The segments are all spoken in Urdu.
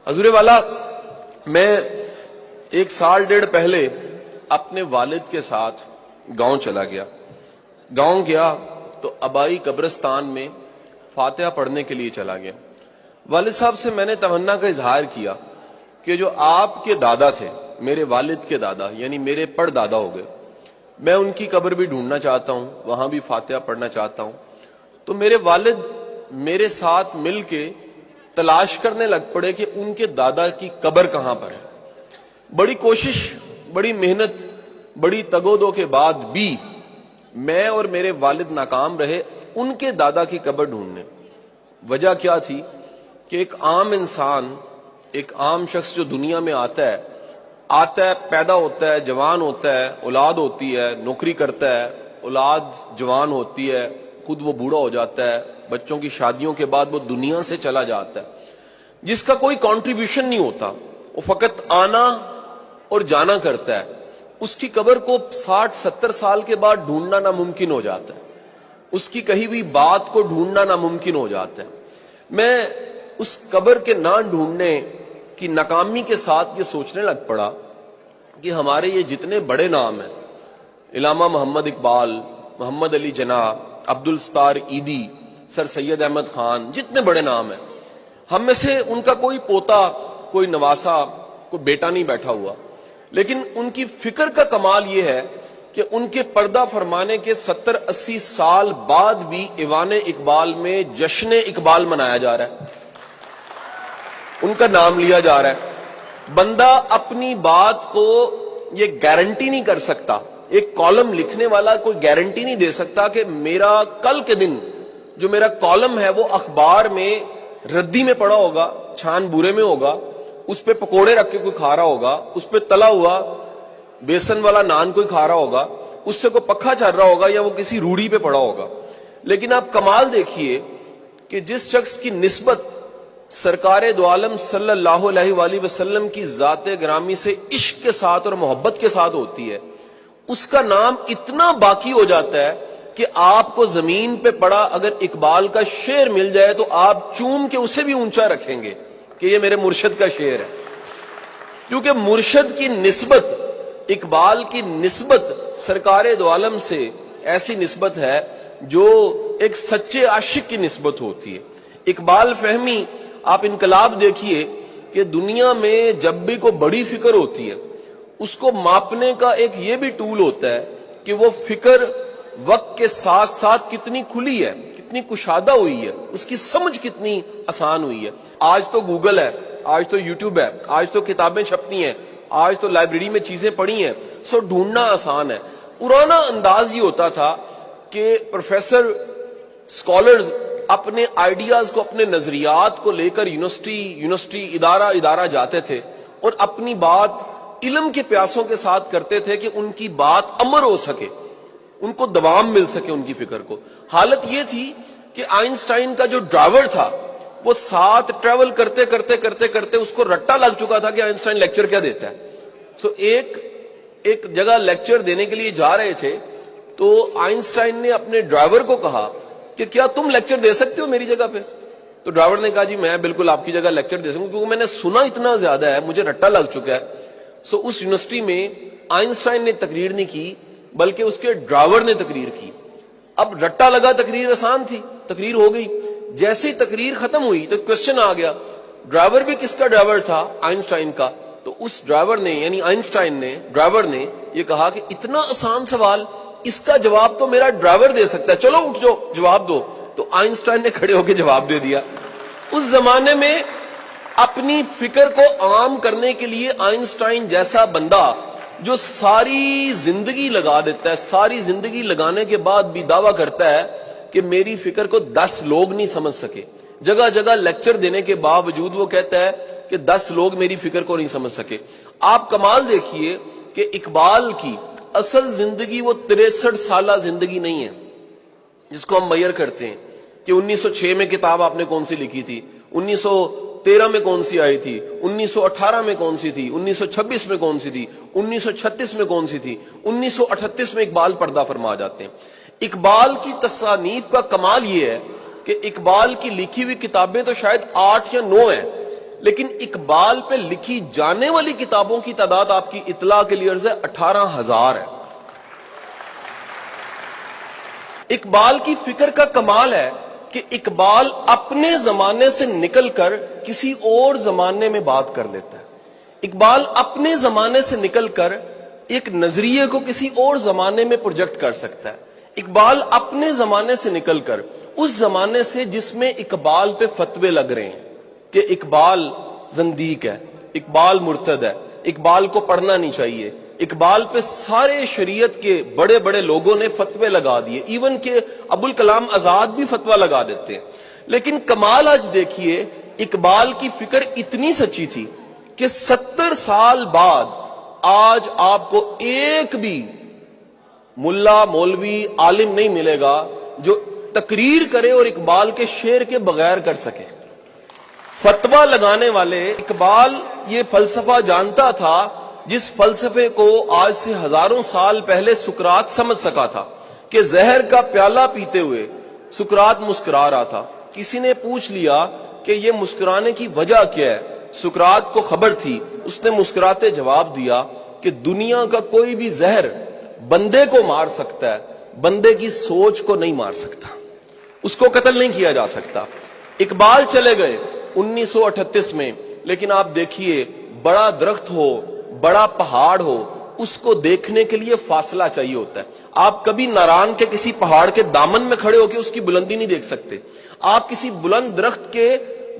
حضور والا، میں 1 سال 1.5 پہلے اپنے والد کے ساتھ گاؤں چلا گیا. گاؤں گیا تو آبائی قبرستان میں فاتحہ پڑھنے کے لیے چلا گیا. والد صاحب سے میں نے تمنا کا اظہار کیا کہ جو آپ کے دادا تھے، میرے والد کے دادا یعنی میرے پڑ دادا ہو گئے، میں ان کی قبر بھی ڈھونڈنا چاہتا ہوں، وہاں بھی فاتحہ پڑھنا چاہتا ہوں. تو میرے والد میرے ساتھ مل کے تلاش کرنے لگ پڑے کہ ان کے دادا کی قبر کہاں پر ہے. بڑی کوشش، بڑی محنت، بڑی تگودو کے بعد بھی میں اور میرے والد ناکام رہے ان کے دادا کی قبر ڈھونڈنے. وجہ کیا تھی کہ ایک عام انسان، ایک عام شخص جو دنیا میں آتا ہے، پیدا ہوتا ہے، جوان ہوتا ہے، اولاد ہوتی ہے، نوکری کرتا ہے، اولاد جوان ہوتی ہے، خود وہ بوڑھا ہو جاتا ہے، بچوں کی شادیوں کے بعد وہ دنیا سے چلا جاتا ہے، جس کا کوئی کنٹریبیوشن نہیں ہوتا، وہ فقط آنا اور جانا کرتا ہے. اس کی قبر کو 60-70 سال کے بعد ڈھونڈنا ناممکن ہو جاتا ہے، اس کی کہی ہوئی بات کو ڈھونڈنا ناممکن ہو جاتا ہے. میں اس قبر کے نہ ڈھونڈنے کی ناکامی کے ساتھ یہ سوچنے لگ پڑا کہ ہمارے یہ جتنے بڑے نام ہیں، علامہ محمد اقبال، محمد علی جناح، عبدالستار ایدی، سر سید احمد خان، جتنے بڑے نام ہیں، ہم میں سے ان کا کوئی پوتا، کوئی نواسا، کوئی بیٹا نہیں بیٹھا ہوا. لیکن ان کی فکر کا کمال یہ ہے کہ ان کے پردہ فرمانے کے 70-80 سال بعد بھی ایوان اقبال میں جشن اقبال منایا جا رہا ہے، ان کا نام لیا جا رہا ہے. بندہ اپنی بات کو یہ گارنٹی نہیں کر سکتا، ایک کالم لکھنے والا کوئی گارنٹی نہیں دے سکتا کہ میرا کل کے دن جو میرا کالم ہے وہ اخبار میں ردی میں پڑا ہوگا، چھان بورے میں ہوگا، اس پہ پکوڑے رکھ کے کوئی کھا رہا ہوگا، اس پہ تلا ہوا بیسن والا نان کوئی کھا رہا ہوگا، اس سے کوئی پکھا چل رہا ہوگا یا وہ کسی روڑی پہ پڑا ہوگا. لیکن آپ کمال دیکھیے کہ جس شخص کی نسبت سرکار دو عالم صلی اللہ علیہ وآلہ وسلم کی ذات گرامی سے عشق کے ساتھ اور محبت کے ساتھ ہوتی ہے، اس کا نام اتنا باقی ہو جاتا ہے کہ آپ کو زمین پہ پڑا اگر اقبال کا شعر مل جائے تو آپ چوم کے اسے بھی اونچا رکھیں گے کہ یہ میرے مرشد کا شعر ہے. کیونکہ مرشد کی نسبت، اقبال کی نسبت سرکار دو عالم سے ایسی نسبت ہے جو ایک سچے عاشق کی نسبت ہوتی ہے. اقبال فہمی، آپ انقلاب دیکھیے کہ دنیا میں جب بھی کوئی بڑی فکر ہوتی ہے اس کو ماپنے کا ایک یہ بھی ٹول ہوتا ہے کہ وہ فکر وقت کے ساتھ ساتھ کتنی کھلی ہے، کتنی کشادہ ہوئی ہے، اس کی سمجھ کتنی آسان ہوئی ہے. آج تو گوگل ہے، آج تو یوٹیوب ہے، آج تو کتابیں چھپتی ہیں، آج تو لائبریری میں چیزیں پڑھی ہیں، سو ڈھونڈنا آسان ہے. پرانا انداز یہ ہوتا تھا کہ پروفیسر، اسکالرز اپنے آئیڈیاز کو، اپنے نظریات کو لے کر یونیورسٹی ادارہ جاتے تھے اور اپنی بات علم کے پیاسوں کے ساتھ کرتے تھے کہ ان کی بات امر ہو سکے، ان کو دوام مل سکے ان کی فکر کو. حالت یہ تھی کہ آئنسٹائن کا جو ڈرائیور تھا وہ ساتھ ٹریول کرتے کرتے کرتے کرتے اس کو رٹا لگ چکا تھا کہ آئنسٹائن لیکچر کیا دیتا ہے. سو ایک جگہ لیکچر دینے کے لیے جا رہے تھے تو آئنسٹائن نے اپنے ڈرائیور کو کہا کہ کیا تم لیکچر دے سکتے ہو میری جگہ پہ؟ تو ڈرائیور نے کہا جی میں بالکل آپ کی جگہ لیکچر دے سکوں کیونکہ میں نے سنا اتنا زیادہ ہے، مجھے رٹا لگ چکا ہے. سو اس یونیورسٹی میں آئنسٹائن نے تقریر نہیں کی بلکہ اس کے ڈرائیور نے تقریر کی. اب رٹا لگا، تقریر آسان تھی، تقریر ہو گئی. جیسے ہی تقریر ختم ہوئی تو کوسچن آ گیا، ڈرائیور بھی کس کا ڈرائیور تھا؟ آئنسٹائن کا. تو اس ڈرائیور نے یعنی آئنسٹائن نے، ڈرائیور نے یہ کہا کہ اتنا آسان سوال، اس کا جواب تو میرا ڈرائیور دے سکتا ہے، چلو اٹھ جاؤ جواب دو. تو آئنسٹائن نے کھڑے ہو کے جواب دے دیا. اس زمانے میں اپنی فکر کو عام کرنے کے لیے آئنسٹائن جیسا بندہ جو ساری زندگی لگا دیتا ہے، ساری زندگی لگانے کے بعد بھی دعویٰ کرتا ہے کہ میری فکر کو 10 لوگ نہیں سمجھ سکے، جگہ جگہ لیکچر دینے کے باوجود وہ کہتا ہے کہ 10 لوگ میری فکر کو نہیں سمجھ سکے. آپ کمال دیکھیے کہ اقبال کی اصل زندگی وہ 63 سالہ زندگی نہیں ہے جس کو ہم میئر کرتے ہیں کہ 1906 میں کتاب آپ نے کون سی لکھی تھی، 1913 میں کون سی آئی تھی، 1918 میں کون سی تھی، 1926 میں کون سی تھی، 1936 میں کون سی تھی، 1938 میں اقبال پردہ فرما جاتے ہیں. اقبال کی تصانیف کا کمال یہ ہے کہ اقبال کی لکھی ہوئی کتابیں تو شاید 8 یا 9 ہیں، لیکن اقبال پہ لکھی جانے والی کتابوں کی تعداد آپ کی اطلاع کے لیے عرض ہے 18,000 ہے. اقبال کی فکر کا کمال ہے کہ اقبال اپنے زمانے سے نکل کر کسی اور زمانے میں بات کر لیتا ہے. اقبال اپنے زمانے سے نکل کر ایک نظریے کو کسی اور زمانے میں پروجیکٹ کر سکتا ہے. اقبال اپنے زمانے سے نکل کر اس زمانے سے جس میں اقبال پہ فتوے لگ رہے ہیں کہ اقبال زندیق ہے، اقبال مرتد ہے، اقبال کو پڑھنا نہیں چاہیے، اقبال پہ سارے شریعت کے بڑے بڑے لوگوں نے فتوے لگا دیے، ایون کہ ابوالکلام آزاد بھی فتویٰ لگا دیتے ہیں. لیکن کمال آج دیکھیے، اقبال کی فکر اتنی سچی تھی کہ 70 سال بعد آج آپ کو ایک بھی ملا مولوی عالم نہیں ملے گا جو تقریر کرے اور اقبال کے شعر کے بغیر کر سکے. فتویٰ لگانے والے، اقبال یہ فلسفہ جانتا تھا جس فلسفے کو آج سے ہزاروں سال پہلے سقراط سمجھ سکا تھا کہ زہر کا پیالہ پیتے ہوئے سقراط مسکرا رہا تھا. کسی نے پوچھ لیا کہ یہ مسکرانے کی وجہ کیا ہے، سقراط کو خبر تھی، اس نے مسکراتے جواب دیا کہ دنیا کا کوئی بھی زہر بندے کو مار سکتا ہے، بندے کی سوچ کو نہیں مار سکتا، اس کو قتل نہیں کیا جا سکتا. اقبال چلے گئے 1938 میں، لیکن آپ دیکھیے بڑا درخت ہو، بڑا پہاڑ ہو، اس کو دیکھنے کے لیے فاصلہ چاہیے ہوتا ہے. آپ کبھی ناران کے کسی پہاڑ کے دامن میں کھڑے ہو کے اس کی بلندی نہیں دیکھ سکتے. آپ کسی بلند درخت کے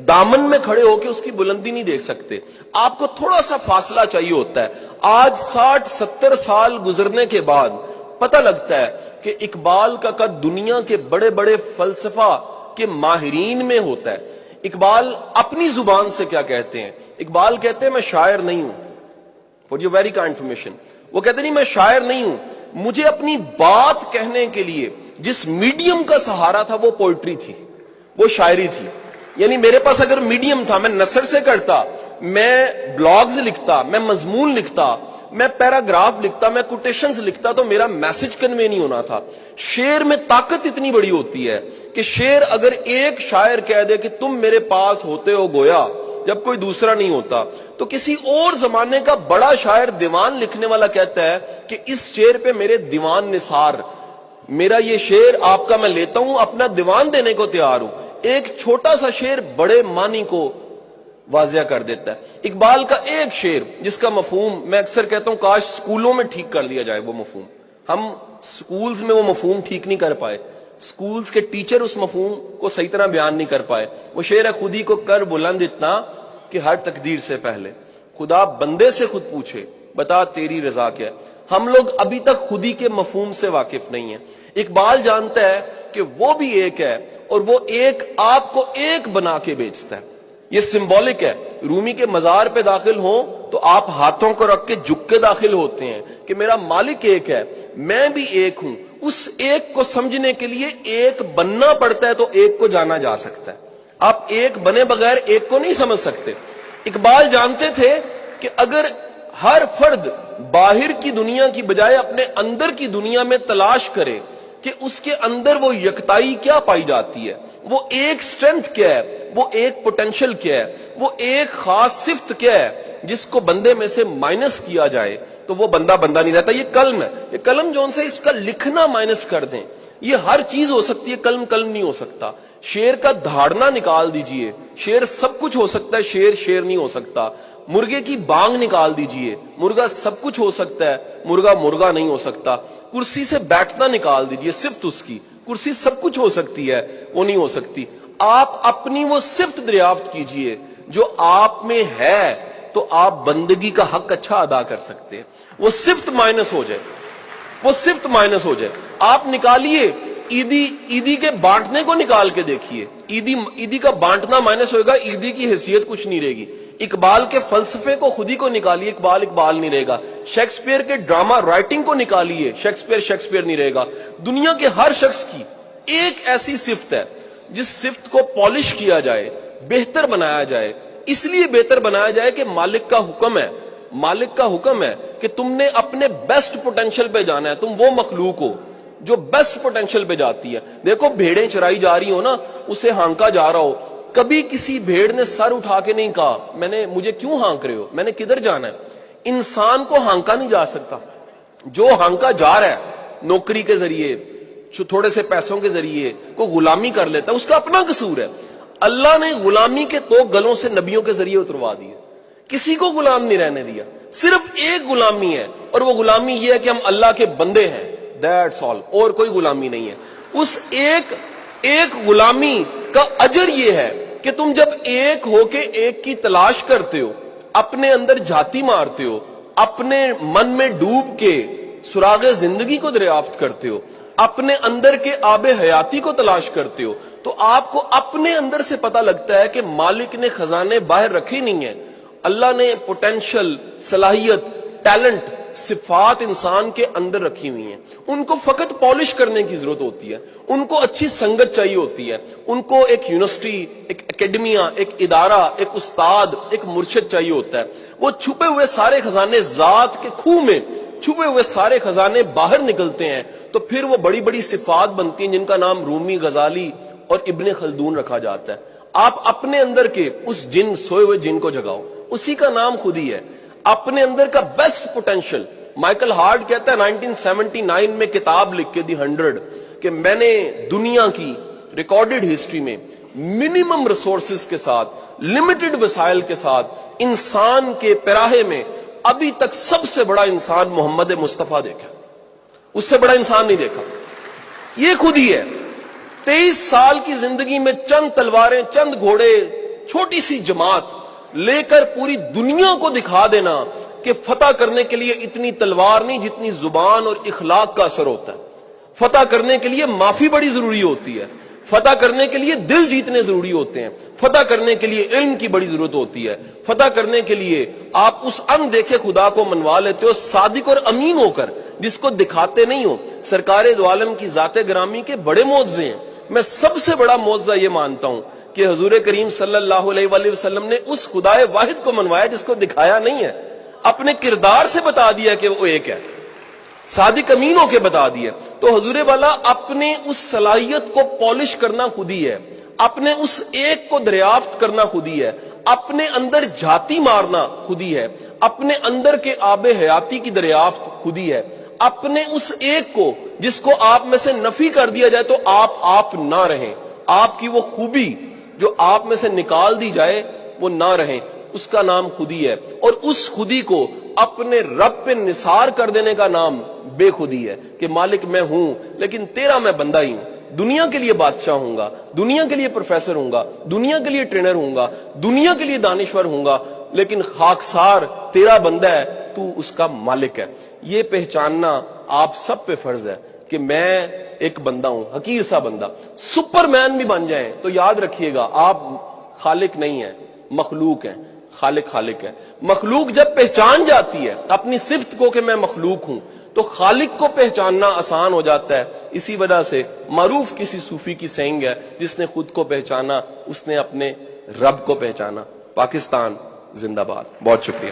دامن میں کھڑے ہو کے اس کی بلندی نہیں دیکھ سکتے. آپ کو تھوڑا سا فاصلہ چاہیے ہوتا ہے. آج 60-70 سال گزرنے کے بعد پتہ لگتا ہے کہ اقبال کا قد دنیا کے بڑے بڑے فلسفہ کے ماہرین میں ہوتا ہے. اقبال اپنی زبان سے کیا کہتے ہیں؟ اقبال کہتے ہیں میں شاعر نہیں ہوں. For your very kind information. وہ کہتے نہیں میں شاعر نہیں ہوں، مجھے اپنی بات کہنے کے لیے جس میڈیم کا سہارا تھا وہ پوئٹری تھی، وہ شاعری تھی. یعنی میرے پاس اگر میڈیم تھا، میں نثر سے کرتا، میں بلاگز لکھتا، میں مضمون لکھتا، میں پیراگراف لکھتا، میں کوٹیشنز لکھتا، تو میرا میسج کنوے نہیں ہونا تھا. شعر میں طاقت اتنی بڑی ہوتی ہے کہ شعر اگر ایک شاعر کہہ دے کہ تم میرے پاس ہوتے ہو گویا جب کوئی دوسرا نہیں ہوتا، تو کسی اور زمانے کا بڑا شاعر دیوان لکھنے والا کہتا ہے کہ اس شعر پہ میرے دیوان نثار، میرا یہ شعر آپ کا میں لیتا ہوں، اپنا دیوان دینے کو تیار ہوں. ایک چھوٹا سا شعر بڑے معنی کو واضح کر دیتا ہے. اقبال کا ایک شعر جس کا مفہوم میں اکثر کہتا ہوں کاش سکولوں میں ٹھیک کر دیا جائے، وہ مفہوم ہم سکولز میں وہ مفہوم ٹھیک نہیں کر پائے، سکولز کے ٹیچر اس مفہوم کو صحیح طرح بیان نہیں کر پائے. وہ شعر ہے خودی کو کر بلند اتنا کہ ہر تقدیر سے پہلے خدا بندے سے خود پوچھے بتا تیری رضا کیا ہے. ہم لوگ ابھی تک خودی کے مفہوم سے واقف نہیں ہیں. اقبال جانتا ہے کہ وہ بھی ایک ہے اور وہ ایک آپ کو ایک بنا کے بیچتا ہے. یہ سمبولک ہے. رومی کے مزار پہ داخل ہوں تو آپ ہاتھوں کو رکھ کے جھک کے داخل ہوتے ہیں کہ میرا مالک ایک ہے، میں بھی ایک ہوں. اس ایک کو سمجھنے کے لیے ایک بننا پڑتا ہے تو ایک کو جانا جا سکتا ہے. آپ ایک بنے بغیر ایک کو نہیں سمجھ سکتے. اقبال جانتے تھے کہ اگر ہر فرد باہر کی دنیا کی بجائے اپنے اندر کی دنیا میں تلاش کرے کہ اس کے اندر وہ یکتائی کیا پائی جاتی ہے، وہ ایک سٹرینتھ کیا ہے، وہ ایک پوٹینشل کیا ہے، وہ ایک خاص صفت کیا ہے جس کو بندے میں سے مائنس کیا جائے تو وہ بندہ بندہ نہیں رہتا. یہ قلم ہے، یہ قلم جو ان سے اس کا لکھنا مائنس کر دیں. یہ ہر چیز ہو سکتی ہے، قلم قلم نہیں ہو سکتا. شیر کا دھاڑنا نکال دیجئے، شیر سب کچھ ہو سکتا ہے، شیر شیر نہیں ہو سکتا. مرغے کی بانگ نکال دیجئے، مرغا سب کچھ ہو سکتا ہے، مرغا مرغا نہیں ہو سکتا. کرسی سے بیٹھنا نکال دیجئے، صفت اس کی، کرسی سب کچھ ہو سکتی ہے، وہ نہیں ہو سکتی. آپ اپنی وہ صفت دریافت کیجئے جو آپ میں ہے تو آپ بندگی کا حق اچھا ادا کر سکتے ہیں. وہ صفت مائنس ہو جائے، وہ صفت مائنس ہو جائے. آپ نکالیے عیدی کے بانٹنے کو نکال کے دیکھیے، عیدی کا بانٹنا مائنس ہوئے گا، عیدی کی حیثیت کچھ نہیں رہے گی. اقبال کے فلسفے کو خود ہی کو نکالیے، اقبال نہیں رہے گا. شیکسپیئر کے ڈرامہ رائٹنگ کو نکالیے، شیکسپیئر نہیں رہے گا. دنیا کے ہر شخص کی ایک ایسی صفت ہے جس صفت کو پالش کیا جائے، بہتر بنایا جائے. اس لیے بہتر بنایا جائے کہ مالک کا حکم ہے، مالک کا حکم ہے کہ تم نے اپنے بیسٹ پوٹینشل پہ جانا ہے. تم وہ مخلوق ہو جو بیسٹ پوٹینشل پہ جاتی ہے. دیکھو بھیڑیں چرائی جا رہی ہو نا، اسے ہانکا جا رہا ہو، کبھی کسی بھیڑ نے سر اٹھا کے نہیں کہا مجھے کیوں ہانک رہے ہو، میں نے کدھر جانا ہے۔ انسان کو ہانکا نہیں جا سکتا، جو ہانکا جا رہا ہے نوکری کے ذریعے، تھوڑے سے پیسوں کے ذریعے، کوئی غلامی کر لیتا ہے، اس کا اپنا قصور ہے۔ اللہ نے غلامی کے تو گلوں سے نبیوں کے ذریعے اتروا دیے، کسی کو غلام نہیں رہنے دیا، صرف ایک غلامی ہے، اور وہ غلامی یہ ہے کہ ہم اللہ کے بندے ہیں، دیٹس آل، اور کوئی غلامی نہیں ہے۔ اس ایک غلامی کا اجر یہ ہے کہ تم جب ایک ہو کے ایک کی تلاش کرتے ہو، اپنے اندر جھاتی مارتے ہو، اپنے من میں ڈوب کے سراغ زندگی کو دریافت کرتے ہو، اپنے اندر کے آب حیاتی کو تلاش کرتے ہو، تو آپ کو اپنے اندر سے پتہ لگتا ہے کہ مالک نے خزانے باہر رکھے نہیں ہیں۔ اللہ نے پوٹینشل، صلاحیت، ٹیلنٹ، صفات انسان کے اندر رکھی ہوئی ہیں، ان کو فقط پالش کرنے کی ضرورت ہوتی ہے، ان کو اچھی سنگت چاہیے ہوتی ہے، ان کو ایک یونیورسٹی، ایک اکیڈمیا، ایک ادارہ، ایک استاد، ایک مرشد چاہیے ہوتا ہے۔ وہ چھپے ہوئے سارے خزانے ذات کے کھو میں چھپے ہوئے سارے خزانے باہر نکلتے ہیں، تو پھر وہ بڑی بڑی صفات بنتی ہیں جن کا نام رومی، غزالی اور ابن خلدون رکھا جاتا ہے۔ آپ اپنے اندر کے اس سوئے ہوئے جن کو جگاؤ، اسی کا نام خود ہی ہے۔ اپنے اندر کا بیسٹ پوٹینشل، مائیکل ہارٹ کہتا ہے 1979 میں کتاب لکھ کے دی 100 کہ میں نے دنیا کی ریکارڈڈ ہسٹری میں منیمم ریسورسز کے ساتھ، لمیٹڈ وسائل کے ساتھ، انسان کے پیراہے میں ابھی تک سب سے بڑا انسان محمد مصطفیٰ دیکھا، اس سے بڑا انسان نہیں دیکھا۔ یہ خود ہی ہے۔ 23 سال کی زندگی میں چند تلواریں، چند گھوڑے، چھوٹی سی جماعت لے کر پوری دنیا کو دکھا دینا کہ فتح کرنے کے لیے اتنی تلوار نہیں جتنی زبان اور اخلاق کا اثر ہوتا ہے۔ فتح کرنے کے لیے معافی بڑی ضروری ہوتی ہے، فتح کرنے کے لیے دل جیتنے ضروری ہوتے ہیں، فتح کرنے کے لیے علم کی بڑی ضرورت ہوتی ہے، فتح کرنے کے لیے آپ اس دیکھے خدا کو منوا لیتے ہو صادق اور امین ہو کر، جس کو دکھاتے نہیں ہو۔ سرکار دو عالم کی ذات گرامی کے بڑے معجزے ہیں۔ میں سب سے بڑا معجزہ یہ مانتا ہوں کہ حضور کریم صلی اللہ علیہ وآلہ وسلم نے اس خدائے واحد کو منوایا جس کو دکھایا نہیں ہے، اپنے کردار سے بتا دیا کہ وہ ایک ہے، صادق امین ہو کے بتا دیا۔ تو حضور والا اپنے اس صلاحیت کو پالش کرنا خود ہی ہے، اپنے اس ایک کو دریافت کرنا خود ہی ہے، اپنے اندر جھاتی مارنا خود ہی ہے، اپنے اندر کے آب حیاتی کی دریافت خود ہی ہے، اپنے اس ایک کو جس کو آپ میں سے نفی کر دیا جائے تو آپ نہ رہیں، آپ کی وہ خوبی جو آپ میں سے نکال دی جائے وہ نہ رہیں، اس کا نام خودی ہے۔ اور اس خودی کو اپنے رب پہ نثار کر دینے کا نام بے خودی ہے کہ مالک میں ہوں لیکن تیرا میں بندہ ہی ہوں، دنیا کے لیے بادشاہ ہوں گا، دنیا کے لیے پروفیسر ہوں گا، دنیا کے لیے ٹرینر ہوں گا، دنیا کے لیے دانشور ہوں گا، لیکن خاکسار تیرا بندہ ہے، تو اس کا مالک ہے۔ یہ پہچاننا آپ سب پہ فرض ہے کہ میں ایک بندہ ہوں، حقیر سا بندہ۔ سپر مین بھی بن جائیں تو یاد رکھیے گا آپ خالق نہیں ہیں، مخلوق ہیں، خالق ہے۔ مخلوق جب پہچان جاتی ہے اپنی صفت کو کہ میں مخلوق ہوں تو خالق کو پہچاننا آسان ہو جاتا ہے۔ اسی وجہ سے معروف کسی صوفی کی سینگ ہے، جس نے خود کو پہچانا اس نے اپنے رب کو پہچانا۔ پاکستان زندہ باد۔ بہت شکریہ۔